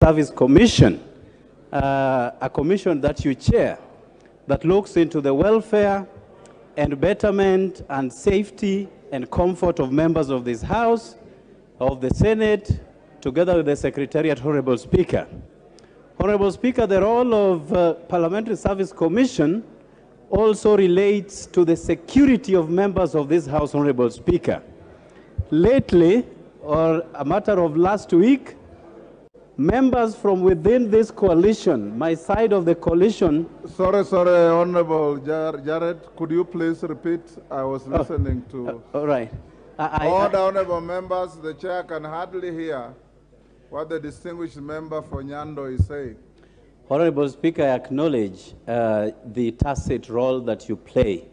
Service Commission, a commission that you chair, that looks into the welfare and betterment and safety and comfort of members of this House, of the Senate, together with the Secretariat, Honorable Speaker. Honorable Speaker, the role of Parliamentary Service Commission also relates to the security of members of this House, Honorable Speaker. Lately, or a matter of last week, members from within this coalition, my side of the coalition... Sorry, Honorable Jared, could you please repeat? I was listening to... all right. All the honorable members, the chair can hardly hear what the distinguished member for Nyando is saying. Honorable Speaker, I acknowledge the tacit role that you play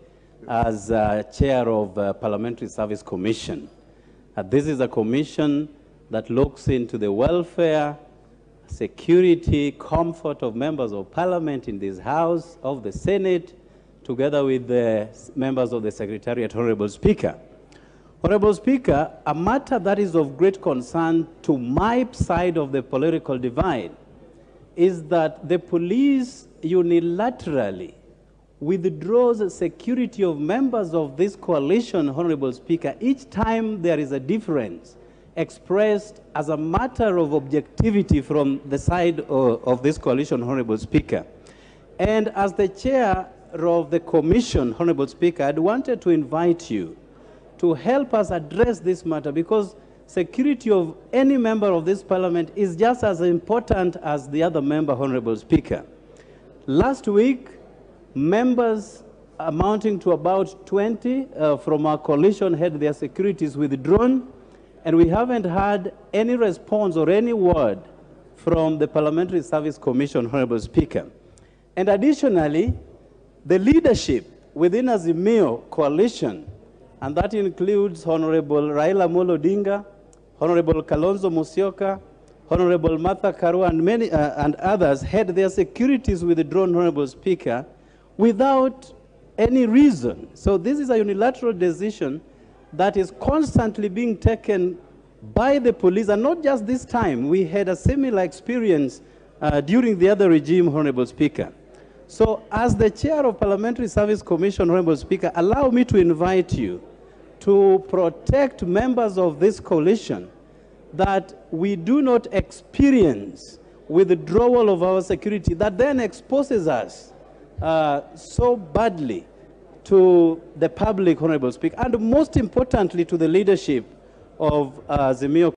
as chair of Parliamentary Service Commission. This is a commission that looks into the welfare, security, comfort of members of Parliament in this House, of the Senate, together with the members of the Secretariat, Honorable Speaker. Honorable Speaker, a matter that is of great concern to my side of the political divide is that the police unilaterally withdraws security of members of this coalition, Honorable Speaker, each time there is a difference expressed as a matter of objectivity from the side of this coalition, Honorable Speaker. And as the chair of the commission, Honorable Speaker, I'd wanted to invite you to help us address this matter, because security of any member of this parliament is just as important as the other member, Honorable Speaker. Last week, members amounting to about 20 from our coalition had their securities withdrawn, and we haven't had any response or any word from the Parliamentary Service Commission, Honorable Speaker. And additionally, the leadership within Azimio coalition, and that includes Honorable Raila Odinga, Honorable Kalonzo Musyoka, Honorable Martha Karua, and many and others, had their securities withdrawn, Honorable Speaker, without any reason. So this is a unilateral decision that is constantly being taken by the police, and not just this time. We had a similar experience during the other regime, Honorable Speaker. So as the chair of Parliamentary Service Commission, Honorable Speaker, allow me to invite you to protect members of this coalition, that we do not experience withdrawal of our security that then exposes us so badly to the public, Honorable Speaker, and most importantly to the leadership of Azimio